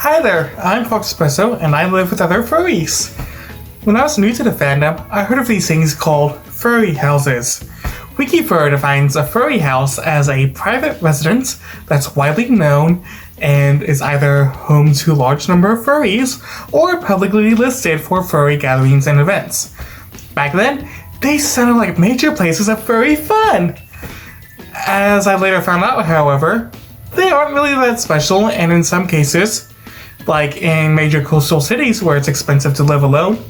Hi there, I'm Fox Espresso and I live with other furries. When I was new to the fandom, I heard of these things called furry houses. WikiFur defines a furry house as a private residence that's widely known and is either home to a large number of furries or publicly listed for furry gatherings and events. Back then, they sounded like major places of furry fun. As I later found out, however, they aren't really that special, and in some cases, like in major coastal cities where it's expensive to live alone,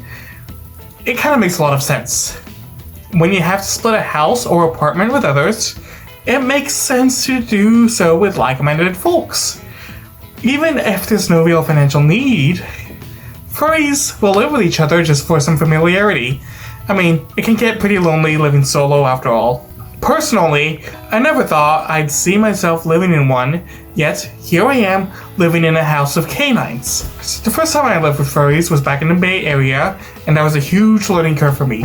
it kind of makes a lot of sense. When you have to split a house or apartment with others, it makes sense to do so with like-minded folks. Even if there's no real financial need, furries will live with each other just for some familiarity. I mean, it can get pretty lonely living solo after all. Personally, I never thought I'd see myself living in one, yet here I am living in a house of canines. The first time I lived with furries was back in the Bay Area, and that was a huge learning curve for me.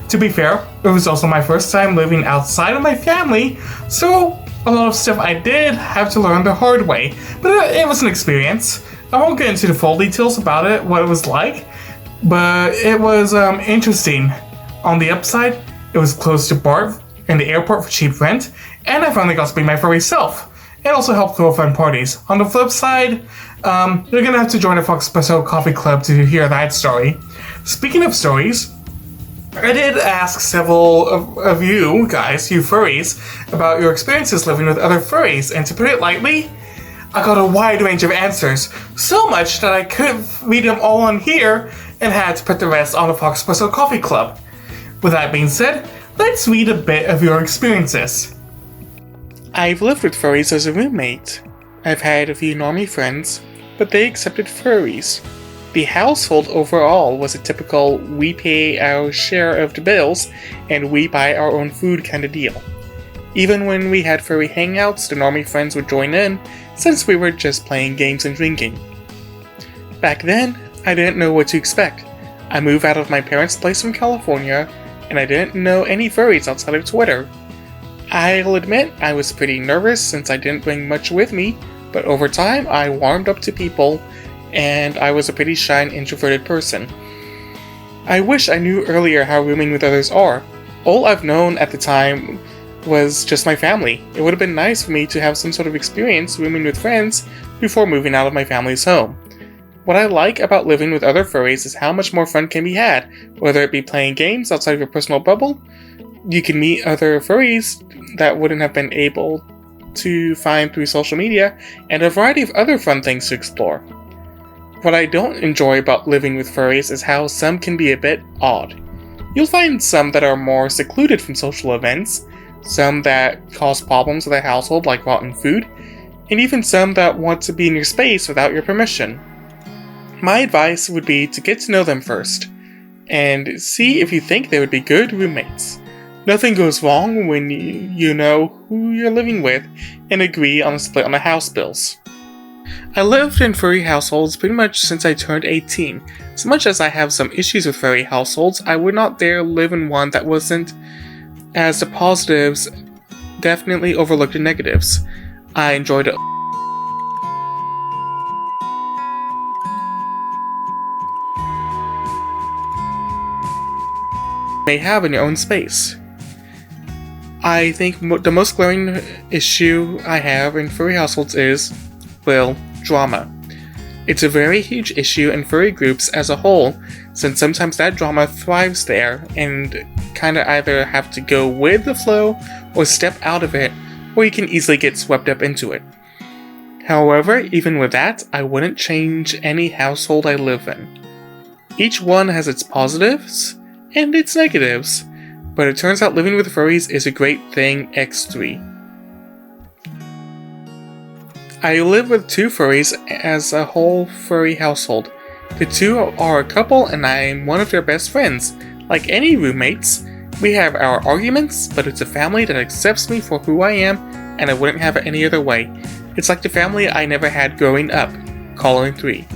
To be fair, it was also my first time living outside of my family, so a lot of stuff I did have to learn the hard way, but it was an experience. I won't get into the full details about it, what it was like, but it was interesting. On the upside, it was close to BART and the airport for cheap rent, and I finally got to be my furry self. It also helped throw fun parties. On the flip side, you're gonna have to join a Fox Espresso coffee club to hear that story. Speaking of stories, I did ask several of you guys, you furries, about your experiences living with other furries, and to put it lightly, I got a wide range of answers, so much that I couldn't read them all on here and had to put the rest on the Fox Espresso coffee club. With that being said, let's read a bit of your experiences. I've lived with furries as a roommate. I've had a few normie friends, but they accepted furries. The household overall was a typical we pay our share of the bills and we buy our own food kind of deal. Even when we had furry hangouts, the normie friends would join in since we were just playing games and drinking. Back then, I didn't know what to expect. I moved out of my parents' place from California, and I didn't know any furries outside of Twitter. I'll admit I was pretty nervous since I didn't bring much with me, but over time I warmed up to people, and I was a pretty shy and introverted person. I wish I knew earlier how rooming with others are. All I've known at the time was just my family. It would have been nice for me to have some sort of experience rooming with friends before moving out of my family's home. What I like about living with other furries is how much more fun can be had, whether it be playing games outside of your personal bubble. You can meet other furries that wouldn't have been able to find through social media, and a variety of other fun things to explore. What I don't enjoy about living with furries is how some can be a bit odd. You'll find some that are more secluded from social events, some that cause problems with their household like rotten food, and even some that want to be in your space without your permission. My advice would be to get to know them first, and see if you think they would be good roommates. Nothing goes wrong when you know who you're living with and agree on a split on the house bills. I lived in furry households pretty much since I turned 18. As much as I have some issues with furry households, I would not dare live in one that wasn't, as the positives definitely overlooked the negatives. I enjoyed it. May have in your own space. I think the most glaring issue I have in furry households is, well, drama. It's a very huge issue in furry groups as a whole, since sometimes that drama thrives there and kinda either have to go with the flow or step out of it, or you can easily get swept up into it. However, even with that, I wouldn't change any household I live in. Each one has its positives and its negatives, but it turns out living with furries is a great thing x3. I live with two furries as a whole furry household. The two are a couple and I'm one of their best friends. Like any roommates, we have our arguments, but it's a family that accepts me for who I am and I wouldn't have it any other way. It's like the family I never had growing up, Colin 3.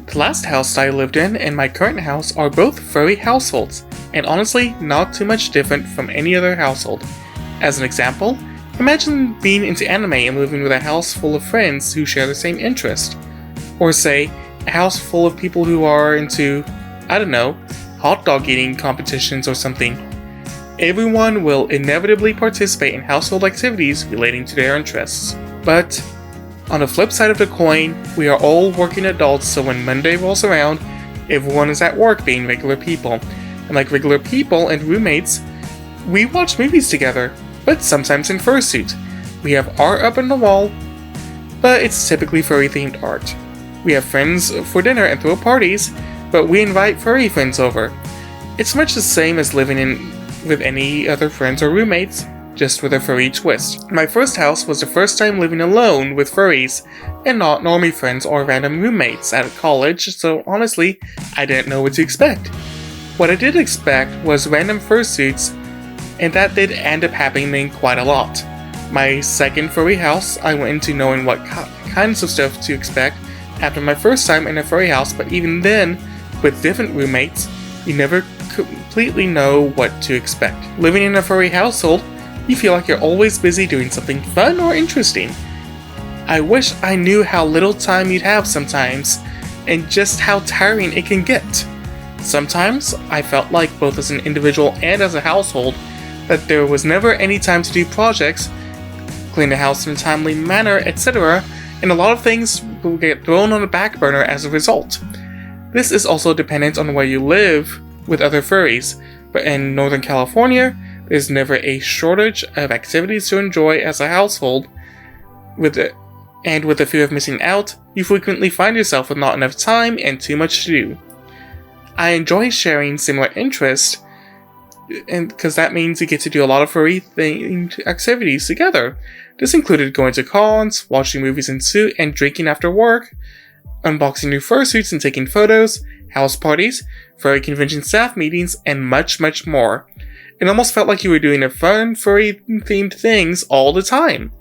The last house I lived in and my current house are both furry households, and honestly not too much different from any other household. As an example, imagine being into anime and living with a house full of friends who share the same interest. Or say, a house full of people who are into, I don't know, hot dog eating competitions or something. Everyone will inevitably participate in household activities relating to their interests. But on the flip side of the coin, we are all working adults, so when Monday rolls around, everyone is at work being regular people. And like regular people and roommates, we watch movies together, but sometimes in fursuit. We have art up on the wall, but it's typically furry-themed art. We have friends for dinner and throw parties, but we invite furry friends over. It's much the same as living with any other friends or roommates, just with a furry twist. My first house was the first time living alone with furries, and not normie friends or random roommates at college, so honestly, I didn't know what to expect. What I did expect was random fursuits, and that did end up happening quite a lot. My second furry house, I went into knowing what kinds of stuff to expect after my first time in a furry house, but even then, with different roommates, you never completely know what to expect. Living in a furry household, you feel like you're always busy doing something fun or interesting. I wish I knew how little time you'd have sometimes, and just how tiring it can get. Sometimes, I felt like both as an individual and as a household, that there was never any time to do projects, clean the house in a timely manner, etc., and a lot of things will get thrown on the back burner as a result. This is also dependent on where you live with other furries, but in Northern California, there's never a shortage of activities to enjoy as a household, with the fear of missing out, you frequently find yourself with not enough time and too much to do. I enjoy sharing similar interests, and because that means you get to do a lot of furry-themed activities together. This included going to cons, watching movies in suit and drinking after work, unboxing new fursuits and taking photos, house parties, furry convention staff meetings, and much, much more. It almost felt like you were doing a fun, furry-themed things all the time.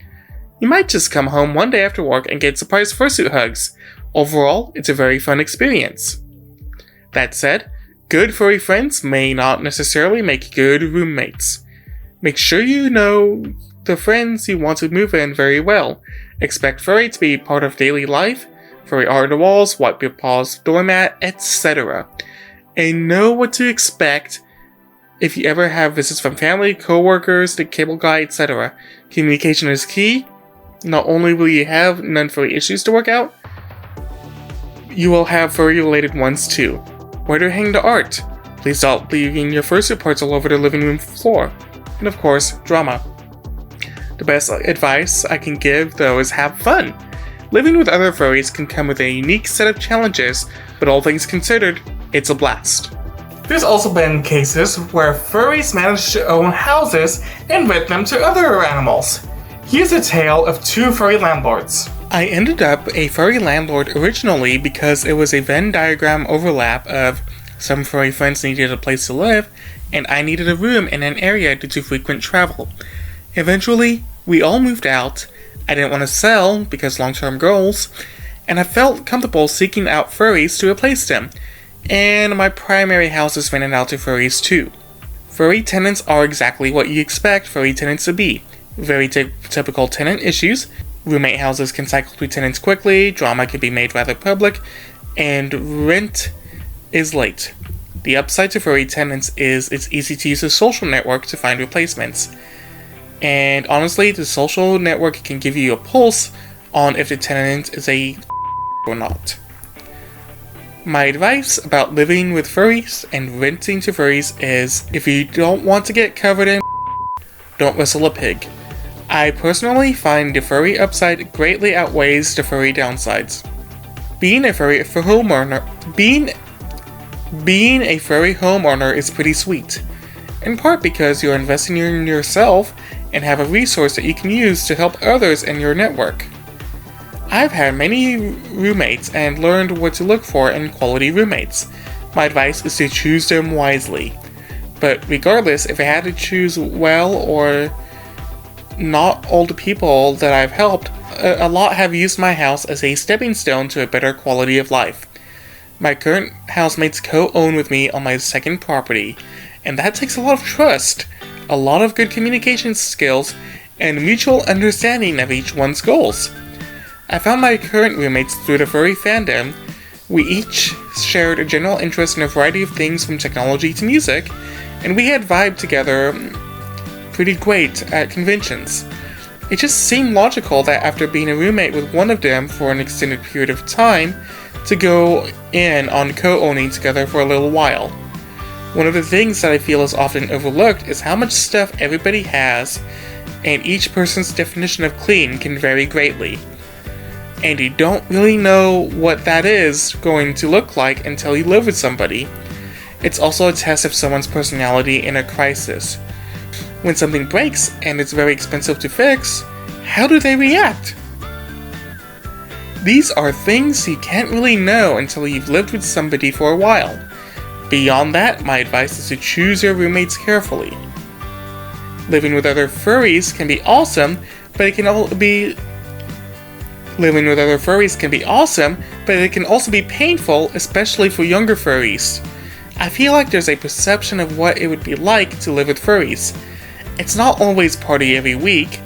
You might just come home one day after work and get surprise fursuit hugs. Overall, it's a very fun experience. That said, good furry friends may not necessarily make good roommates. Make sure you know the friends you want to move in very well. Expect furry to be part of daily life, furry art on the walls, wipe your paws doormat, etc. And know what to expect if you ever have visits from family, co-workers, the cable guy, etc. Communication is key. Not only will you have non-furry issues to work out, you will have furry-related ones too. Where to hang the art? Please stop leaving your fursuit parts all over the living room floor. And of course, drama. The best advice I can give, though, is have fun. Living with other furries can come with a unique set of challenges, but all things considered, it's a blast. There's also been cases where furries manage to own houses and rent them to other animals. Here's a tale of two furry landlords. I ended up a furry landlord originally because it was a Venn diagram overlap of some furry friends needed a place to live, and I needed a room in an area due to frequent travel. Eventually, we all moved out. I didn't want to sell because long-term goals, and I felt comfortable seeking out furries to replace them, and my primary house is rented out to furries too. Furry tenants are exactly what you expect furry tenants to be. Very typical tenant issues. Roommate houses can cycle through tenants quickly, drama can be made rather public, and rent is late. The upside to furry tenants is it's easy to use a social network to find replacements. And honestly, the social network can give you a pulse on if the tenant is a or not. My advice about living with furries and renting to furries is if you don't want to get covered in don't whistle a pig. I personally find the furry upside greatly outweighs the furry downsides. Being a furry homeowner is pretty sweet, in part because you're investing in yourself and have a resource that you can use to help others in your network. I've had many roommates and learned what to look for in quality roommates. My advice is to choose them wisely. But regardless, if I had to choose well or not, all the people that I've helped, a lot have used my house as a stepping stone to a better quality of life. My current housemates co-own with me on my second property, and that takes a lot of trust, a lot of good communication skills, and mutual understanding of each one's goals. I found my current roommates through the furry fandom. We each shared a general interest in a variety of things from technology to music, and we had vibed together pretty great at conventions. It just seemed logical that after being a roommate with one of them for an extended period of time, to go in on co-owning together for a little while. One of the things that I feel is often overlooked is how much stuff everybody has, and each person's definition of clean can vary greatly. And you don't really know what that is going to look like until you live with somebody. It's also a test of someone's personality in a crisis. When something breaks and it's very expensive to fix, how do they react? These are things you can't really know until you've lived with somebody for a while. Beyond that, my advice is to choose your roommates carefully. Living with other furries can be awesome, but it can also be painful, especially for younger furries. I feel like there's a perception of what it would be like to live with furries. It's not always party every week,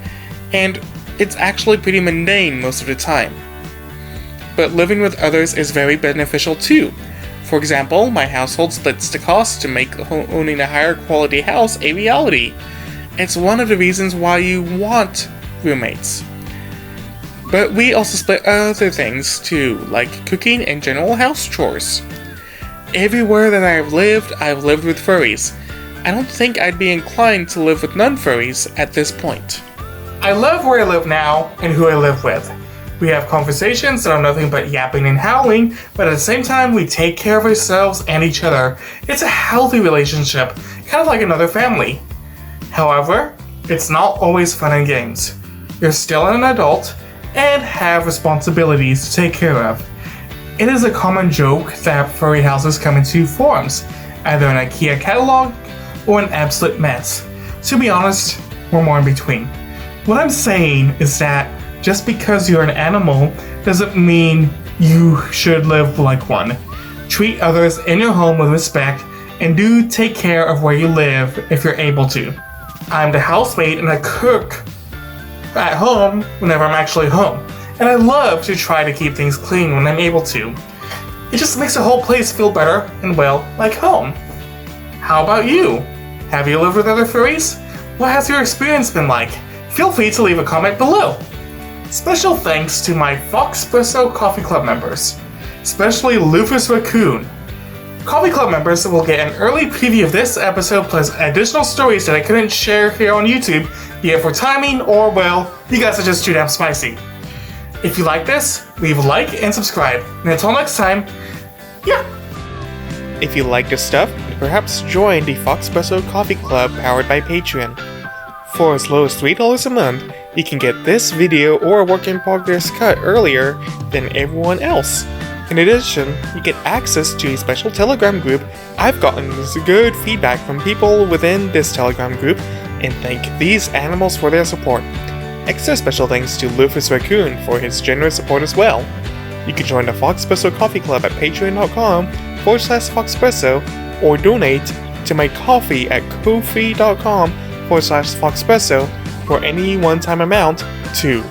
and it's actually pretty mundane most of the time. But living with others is very beneficial too. For example, my household splits the cost to make owning a higher quality house a reality. It's one of the reasons why you want roommates. But we also split other things too, like cooking and general house chores. Everywhere that I've lived with furries. I don't think I'd be inclined to live with non-furries at this point. I love where I live now and who I live with. We have conversations that are nothing but yapping and howling, but at the same time we take care of ourselves and each other. It's a healthy relationship, kind of like another family. However, it's not always fun and games. You're still an adult and have responsibilities to take care of. It is a common joke that furry houses come in two forms, either an IKEA catalog or an absolute mess. To be honest, we're more in between. What I'm saying is that just because you're an animal doesn't mean you should live like one. Treat others in your home with respect and do take care of where you live if you're able to. I'm the housemaid and I cook at home whenever I'm actually home. And I love to try to keep things clean when I'm able to. It just makes the whole place feel better and, well, like home. How about you? Have you lived with other furries? What has your experience been like? Feel free to leave a comment below. Special thanks to my Foxpresso Coffee Club members, especially Lufus Raccoon. Coffee Club members will get an early preview of this episode plus additional stories that I couldn't share here on YouTube, be it for timing or, well, you guys are just too damn spicy. If you like this, leave a like and subscribe. And until next time, yeah! If you like this stuff, perhaps join the Foxpresso Coffee Club powered by Patreon. For as low as $3 a month, you can get this video or a work in progress cut earlier than everyone else. In addition, you get access to a special Telegram group. I've gotten good feedback from people within this Telegram group and thank these animals for their support. Extra special thanks to Lufus Raccoon for his generous support as well. You can join the Foxpresso Coffee Club at patreon.com/Foxpresso or donate to my coffee at ko-fi.com/Foxpresso for any one-time amount too.